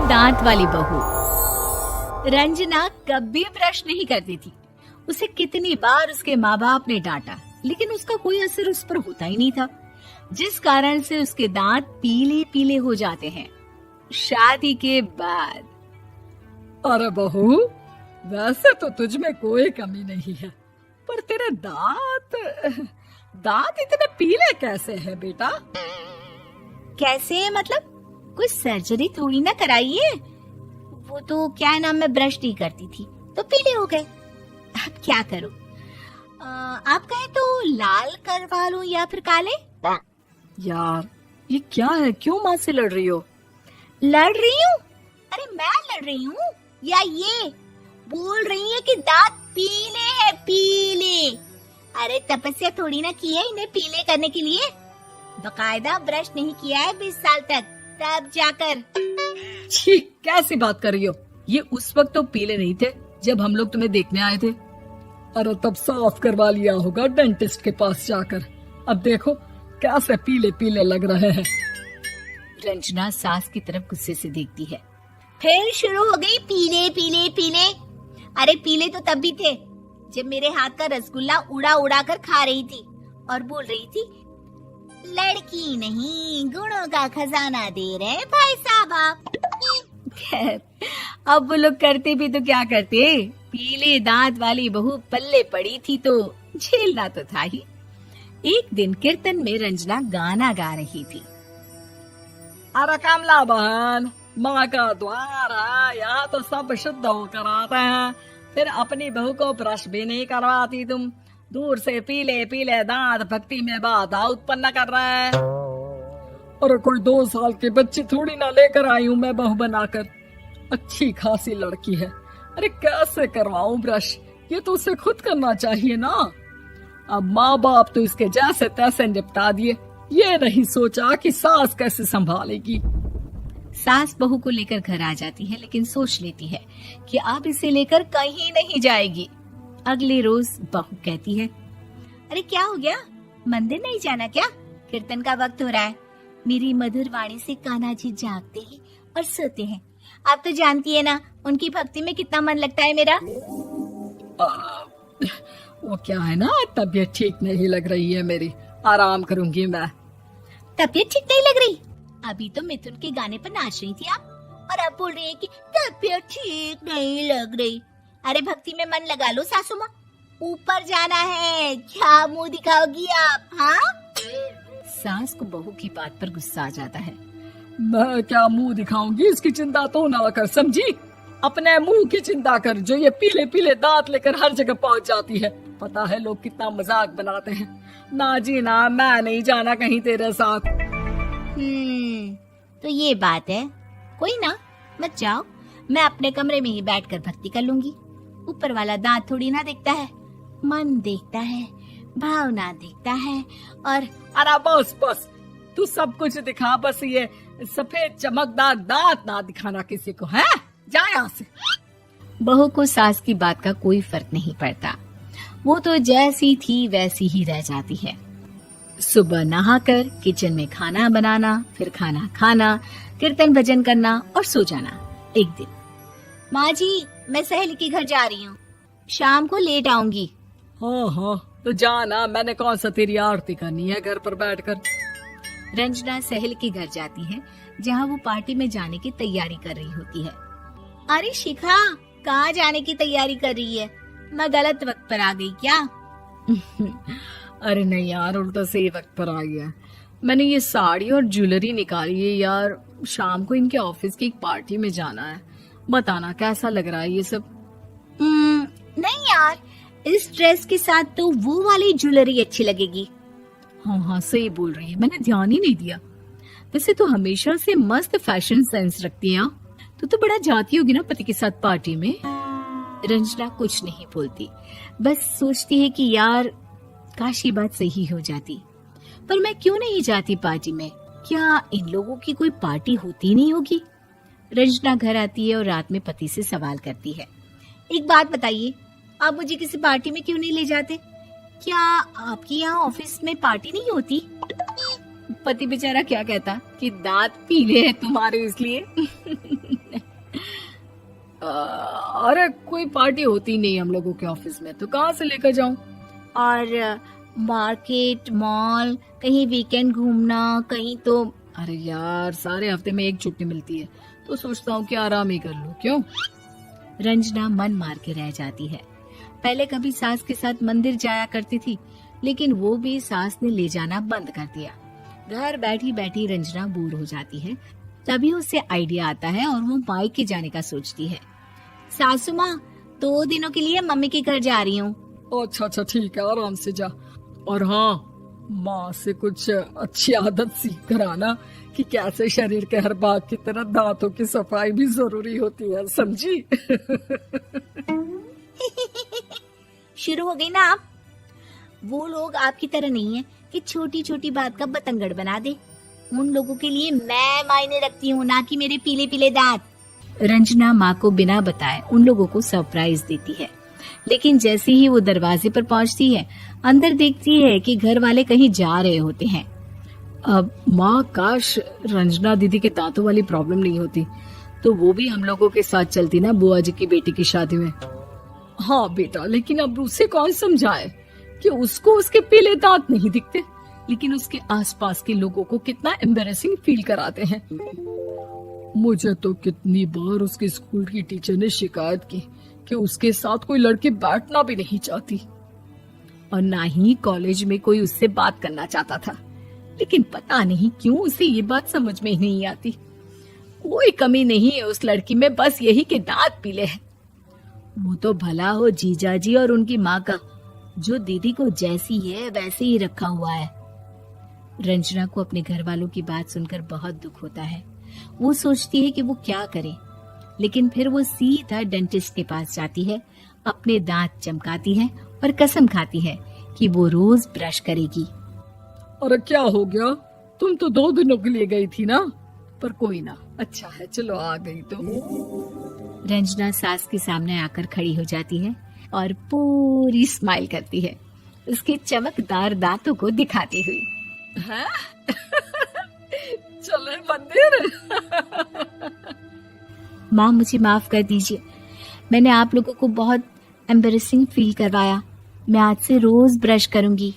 दांत वाली बहू। रंजना कभी ब्रश नहीं करती थी। उसे कितनी बार उसके माँ बाप ने डांटा, लेकिन उसका कोई असर उस पर होता ही नहीं था, जिस कारण से उसके दांत पीले पीले हो जाते हैं। शादी के बाद। अरे बहू, वैसे तो तुझ में कोई कमी नहीं है, पर तेरे दांत इतने पीले कैसे हैं बेटा? कैसे मतलब? कोई सर्जरी थोड़ी ना कराई है। वो तो क्या नाम, मैं ब्रश नहीं करती थी तो पीले हो गए। अब क्या करूं? आप कहें तो लाल करवा लूं या फिर काले? यार ये क्या है, क्यों माँ से लड़ रही हो? लड़ रही हूँ? अरे मैं लड़ रही हूँ या ये बोल रही है कि दांत पीले हैं, पीले। अरे तपस्या थोड़ी ना की है इन्हें पीले करने के लिए। बकायदा ब्रश नहीं किया है 20 साल तक, तब जाकर। छी, कैसी बात कर रही हो? ये उस वक्त तो पीले नहीं थे जब हम लोग तुम्हें देखने आए थे। अरे तब साफ करवा लिया होगा डेंटिस्ट के पास जाकर। अब देखो कैसे पीले पीले लग रहे हैं। रंजना सास की तरफ गुस्से से देखती है। फिर शुरू हो गई पीले पीले पीले। अरे पीले तो तब भी थे जब मेरे हाथ का रसगुल्ला उड़ा उड़ा कर खा रही थी और बोल रही थी, लड़की नहीं गुणों का खजाना दे रहे भाई साहब आप। खैर, अब वो लोग करते भी तो क्या करते, पीले दांत वाली बहू पल्ले पड़ी थी तो झेलना तो था ही। एक दिन कीर्तन में रंजना गाना गा रही थी। अरे कमला बहन, माँ का द्वार है, यहाँ तो सब शुद्ध होकर आते हैं, फिर अपनी बहू को ब्रश भी नहीं करवाती तुम। दूर से पीले पीले दांत भक्ति में बाधा उत्पन्न कर रहे हैं। अरे कोई 2 साल के बच्चे थोड़ी ना लेकर आई हूँ मैं बहू बनाकर। अच्छी खासी लड़की है, अरे कैसे करवाऊं ब्रश? ये तो उसे खुद करना चाहिए ना। अब माँ बाप तो इसके जैसे तैसे निपटा दिए, ये नहीं सोचा कि सास कैसे संभालेगी। सास बहू को लेकर घर आ जाती है, लेकिन सोच लेती है कि अब इसे लेकर कहीं नहीं जाएगी। अगले रोज बहू कहती है, अरे क्या हो गया, मंदिर नहीं जाना क्या? कीर्तन का वक्त हो रहा है। मेरी मधुर वाणी से कान्हा जी जागते हैं और सोते हैं। आप तो जानती है ना उनकी भक्ति में कितना मन लगता है मेरा। वो क्या है ना, तबीयत ठीक नहीं लग रही है मेरी, आराम करूंगी मैं। तबीयत ठीक नहीं लग रही? अभी तो मिथुन के गाने पर नाच रही थी आप, और अब बोल रही है कि तबीयत ठीक नहीं लग रही। अरे भक्ति में मन लगा लो सासू माँ, ऊपर जाना है, क्या मुंह दिखाओगी आप? हाँ? सास को बहू की बात पर गुस्सा आ जाता है। मैं क्या मुंह दिखाऊंगी, इसकी चिंता तो ना कर, समझी? अपने मुंह की चिंता कर, जो ये पीले पीले दांत लेकर हर जगह पहुंच जाती है। पता है लोग कितना मजाक बनाते हैं। ना जी ना, मैं नहीं जाना कहीं तेरे साथ। तो ये बात है। कोई ना, मत जाओ, मैं अपने कमरे में ही बैठकर भक्ति कर लूंगी। ऊपर वाला दांत थोड़ी ना देखता है, मन देखता है, भावना देखता है। और अरे बस बस, तू सब कुछ दिखा, बस ये सफेद चमकदार दांत ना दिखाना किसी को, है? जा यहाँ से। बहू को सास की बात का कोई फर्क नहीं पड़ता, वो तो जैसी थी वैसी ही रह जाती है। सुबह नहाकर किचन में खाना बनाना, फिर खाना खाना, कीर्तन भजन करना और सो जाना। एक दिन, माँ जी मैं सहेली के घर जा रही हूँ, शाम को लेट आऊंगी। हाँ हाँ तो जाना, मैंने कौन सा तेरी आरती करनी है घर पर बैठकर। रंजना सहेली के घर जाती है, जहाँ वो पार्टी में जाने की तैयारी कर रही होती है। अरे शिखा, कहाँ जाने की तैयारी कर रही है? मैं गलत वक्त पर आ गई क्या? अरे नहीं यार, उल्टा सही वक्त पर आ गया। मैंने ये साड़ी और ज्वेलरी निकाली है यार, शाम को इनके ऑफिस की एक पार्टी में जाना है। बताना कैसा लग रहा है ये सब? नहीं यार, इस ड्रेस के साथ तो वो वाली ज्वेलरी अच्छी लगेगी। हाँ हाँ सही बोल रही है, मैंने ध्यान ही नहीं दिया। वैसे तो हमेशा से मस्त फैशन सेंस रखती है। तो बड़ा जाती होगी ना पति के साथ पार्टी में। रंजना कुछ नहीं बोलती, बस सोचती है कि यार काश ये बात सही हो जाती, पर मैं क्यों नहीं जाती पार्टी में? क्या इन लोगों की कोई पार्टी होती नहीं होगी? रंजना घर आती है और रात में पति से सवाल करती है, एक बात बताइए, आप मुझे किसी पार्टी में क्यों नहीं ले जाते? क्या आपकी यहाँ ऑफिस में पार्टी नहीं होती? पति बेचारा क्या कहता कि दांत पीले हैं तुम्हारे इसलिए। अरे कोई पार्टी होती नहीं हम लोगों के ऑफिस में, तो कहाँ से लेकर जाऊं? और मार्केट, मॉल, कहीं वीकेंड घूमना, कहीं तो। अरे यार, सारे हफ्ते में एक छुट्टी मिलती है, तो सोचता हूँ कि आराम ही कर लूं। क्यों? रंजना मन मार के रह जाती है। पहले कभी सास के साथ मंदिर जाया करती थी, लेकिन वो भी सास ने ले जाना बंद कर दिया। घर बैठी बैठी रंजना बोर हो जाती है। तभी उसे आइडिया आता है और वो मायके जाने का सोचती है। सासू माँ, 2 दिनों के लिए मम्मी के घर जा रही हूँ। अच्छा ठीक है, आराम से जा। और हाँ, माँ से कुछ अच्छी आदत सीख कर आना कि कैसे शरीर के हर भाग की तरह दांतों की सफाई भी जरूरी होती है, समझी? शुरू हो गई ना आप। वो लोग आपकी तरह नहीं है कि छोटी छोटी बात का बतंगड़ बना दे। उन लोगों के लिए मैं मायने रखती हूँ, ना कि मेरे पीले पीले दांत। रंजना माँ को बिना बताए उन लोगों को सरप्राइज देती है, लेकिन जैसे ही वो दरवाजे पर पहुंचती है, अंदर देखती है कि घर वाले कहीं जा रहे होते हैं। अब माँ, काश रंजना दीदी के दांतों वाली प्रॉब्लम नहीं होती, तो वो भी हम लोगों के साथ चलती ना बुआ जी की बेटी की शादी में। हाँ बेटा, लेकिन अब उसे कौन समझाए कि उसको उसके पीले दांत नहीं दिखते, लेकिन उसके आसपास के लोगों को कितना एम्बैरेसिंग फील कराते हैं। मुझे तो कितनी बार उसके स्कूल की टीचर ने शिकायत की कि उसके साथ कोई लड़की बैठना भी नहीं चाहती, और ना ही कॉलेज में कोई उससे बात करना चाहता था। लेकिन पता नहीं क्यों उसे ये बात समझ में ही नहीं आती। कोई कमी नहीं है उस लड़की में, बस यही कि दांत पीले हैं। वो तो भला हो जीजा जी और उनकी माँ का, जो दीदी को जैसी है वैसे ही रखा हुआ है। रंजना को अपने घर वालों की बात सुनकर बहुत दुख होता है। वो सोचती है कि वो क्या करे, लेकिन फिर वो सीधा डेंटिस्ट के पास जाती है, अपने दांत चमकाती है और कसम खाती है कि वो रोज ब्रश करेगी। अरे क्या हो गया? तुम तो 2 दिनों के लिए गई थी ना, पर कोई ना, अच्छा है, चलो आ गई तो। रंजना सास के सामने आकर खड़ी हो जाती है और पूरी स्माइल करती है, उसके चमकदार दांतों को दिखाती हुई। हैं? चले मंदिर? माँ, मुझे माफ कर दीजिए, मैंने आप लोगों को बहुत एम्बैरेसिंग फील करवाया। मैं आज से रोज ब्रश करूंगी।